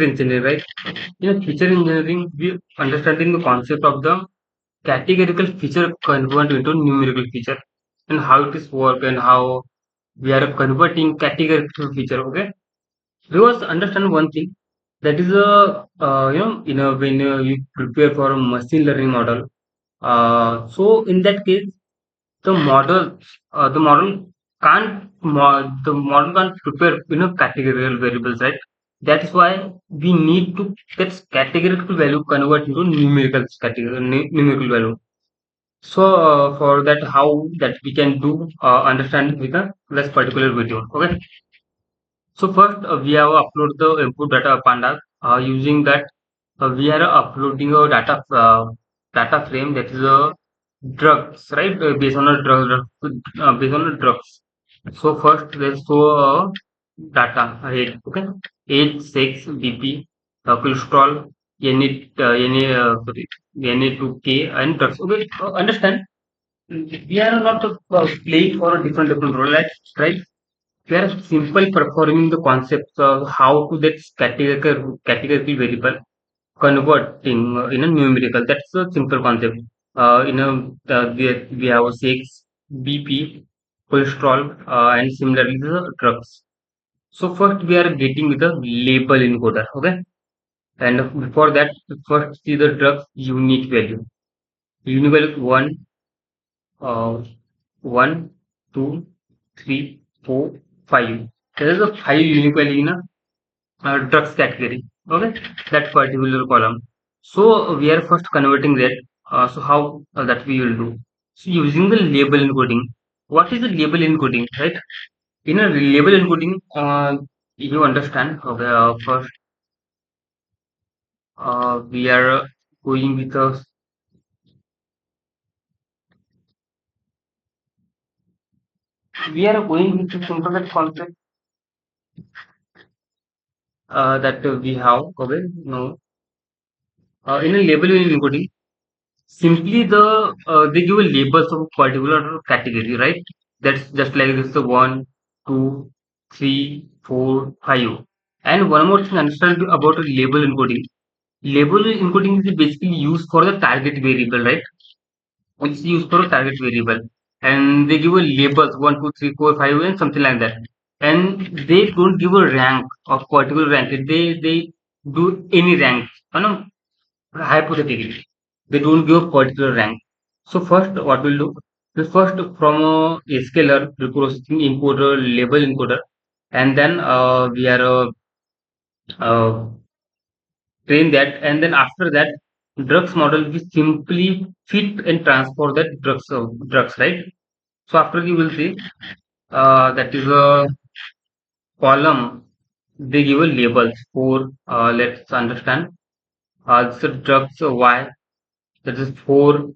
engineering, right? In feature engineering, we understanding the concept of the categorical feature convert into numerical feature and how it is work and how we are converting categorical feature. Okay, we must understand one thing that is a when you prepare for a machine learning model. So in that case, the model the model can't prepare categorical variables, right? That's why we need to get categorical value convert into numerical value. So for that, how that we can do understand with a less particular video. Okay. So first we have upload the input data panda. Using that, we are uploading a data frame that is a drugs, right? Based on a based on a drugs. So first let's show data ahead. Okay, age, sex, BP, cholesterol, sorry, Na2K, and drugs. Okay, understand? We are not playing for a different role, right? We are simple performing the concepts of how to that categorical variable converting in a numerical. That's a simple concept. We have sex, BP, cholesterol, and similarly the drugs. So first we are getting the label encoder, okay? And before that, first see the drugs unique value. Unique value uh, 1, 2, 3, 4, 5. There is a 5 unique value in a drugs category. Okay, that particular column. So we are first converting that. So how that we will do? So using the label encoding. What is the label encoding, right? In a label encoding, you understand. Okay, first we are going with a we are going with a simple concept that we have. Okay, no. In a label encoding, simply they give a labels of a particular category, right? That's just like this: the one, two, three, four, five. And one more thing, understand about a label encoding. Label encoding is basically used for the target variable, right? It's used for a target variable, and they give a labels one, two, three, four, five, and something like that. And they don't give a rank of particular rank. They do any rank, you know, hypothetically. They don't give a particular rank. So first, what we'll do is first from a scalar processing encoder, label encoder, and then we are uh, train that, and then after that, drugs model we simply fit and transfer that drugs, right? So after you will see that is a column. They give a labels for let's understand. So drugs Y, that is 4.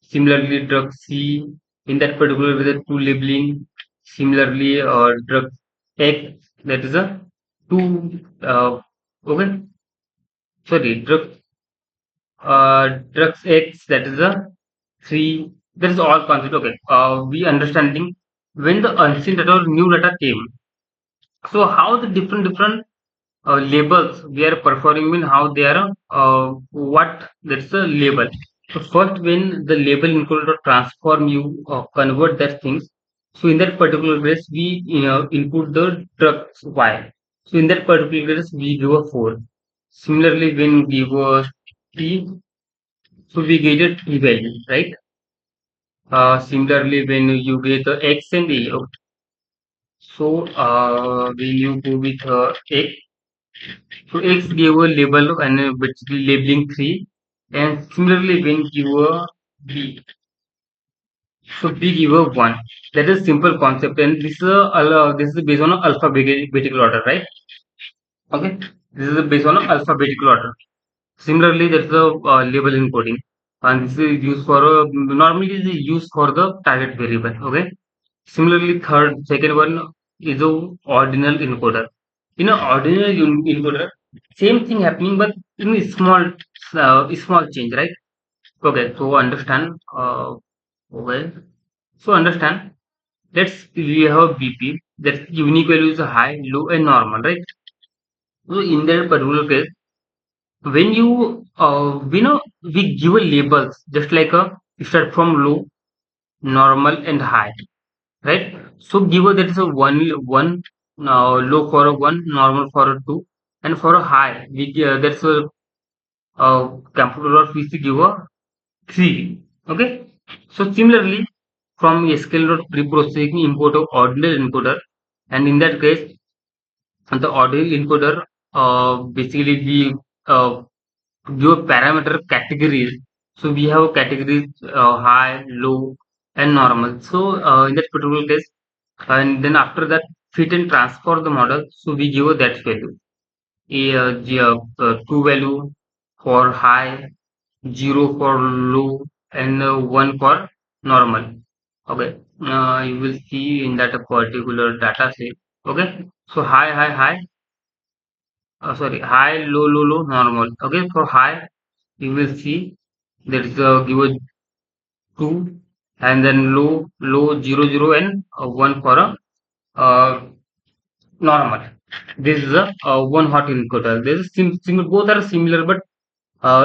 Similarly, drug C in that particular with the 2 labeling. Similarly, drug X, that is a 2. Okay, sorry, drugs X, that is a 3. That is all concept. Okay, we understanding when the unseen data or new data came. So how the different labels we are performing mean how they are what that's a label. So first when the label include or transform you convert that things. So in that particular case we input the drugs Y. So in that particular case we give a 4. Similarly when give a T, so we get a T value, right? Similarly when you get the X and A, okay. So when you go with X, so X gave a label and basically labeling 3, and similarly when give a B, so B give a 1. That is simple concept, and this is based on a alphabetical order, right? Okay, this is based on a alphabetical order. Similarly, that's the label encoding, and this is used for normally is used for the target variable. Okay. Similarly, second one is a ordinal encoder. In an ordinal encoder, same thing happening, but in a small change, right? Okay, so understand. Okay, so understand. Let's we have BP. That unique value is high, low, and normal, right? So in that particular case, when you we give a labels just like a start from low, normal, and high, right? So give a that is a one low for a one, normal for a two, and for a high we that's a computer or PC give a three. Okay. So similarly, from SQL dot pre-processing import of ordinary encoder, and in that case, the ordinary encoder basically we give a parameter categories. So we have categories high, low, and normal. So in that particular case, and then after that fit and transfer the model. So we give that value. Two value for high, zero for low, and one for normal. Okay. You will see in that a particular data set. Okay. So high, high, high. Sorry, high, low, low, low, normal. Okay. For high, you will see there is a give a two, and then low, low, zero, zero, and one for a normal. This is a one hot encoder. This is both are similar, but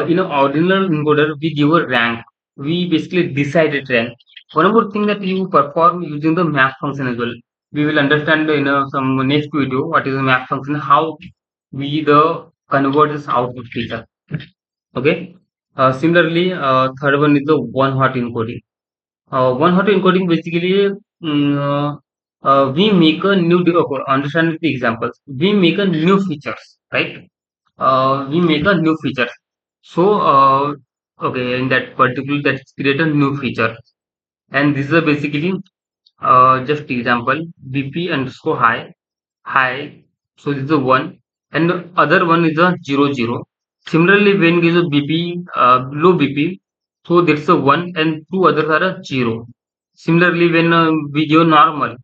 in an ordinal encoder, we give a rank. We basically decide a rank. One more thing that you perform using the map function as well. We will understand in some next video what is the map function, how we the convert this output data. Okay. Similarly, third one is the one hot encoding. One hot encoding basically we make a new okay, understand the examples. We make a new features, right? We make a new feature. So okay, in that particular that's create a new feature, and this is a basically just example BP underscore high. So this is a one, and the other one is a zero zero. Similarly, when gives a BP low BP, so there's a one and two others are a zero. Similarly, when we give normal,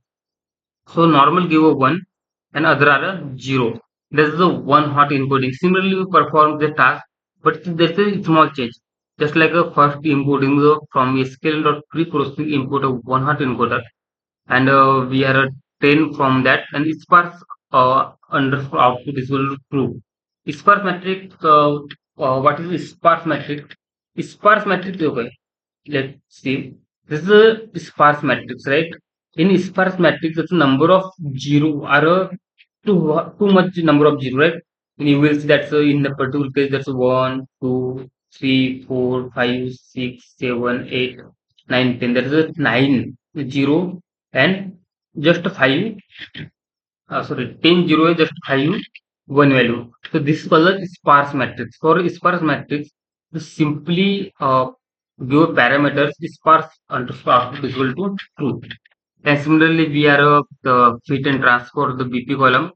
so normal give a one and other are a zero. This is the one hot encoding. Similarly, we perform the task, but there's a small change. Just like a first importing the from a scale dot pre-processing import of one hot encoder, and we are 10 from that, and sparse underscore output is equal to true. Sparse metric, what is sparse metric? Sparse metric, okay, let's see. This is a sparse matrix, right? In sparse matrix, the number of zero are too much number of zero, right? And you will see that's in the particular case that's one, two, three, four, five, six, seven, eight, nine, 10. That is a nine zero and just five. Sorry, 10 zero is just five one value. So this is called a sparse matrix. For sparse matrix, you simply give parameters sparse underscore output is equal to true. And similarly, we are fit and transfer the BP column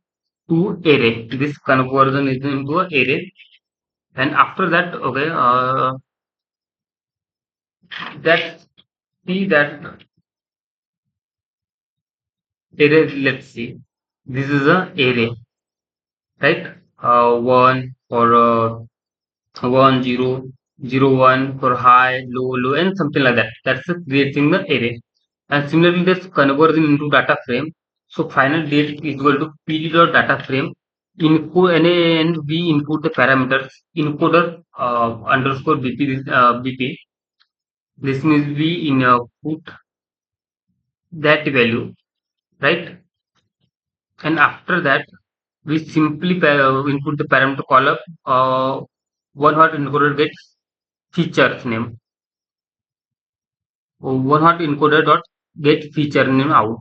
to array. This conversion is into a array. And after that, okay, that see that array. Let's see. This is a array, right? One for 1 0 0 1 for high, low, low, and something like that. That's creating the array. And similarly, this conversion into data frame. So final date is equal to PD dot data frame. And we input the parameters encoder underscore BP. This means we put that value, right? And after that, we simply input the parameter column. One hot encoder gets features name. One hot encoder dot get feature name out.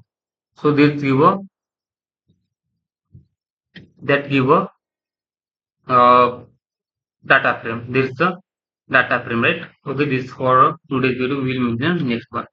So this give a that give a uh, data frame. This is the data frame, right? Okay, this is for today's video. We will meet in the next one.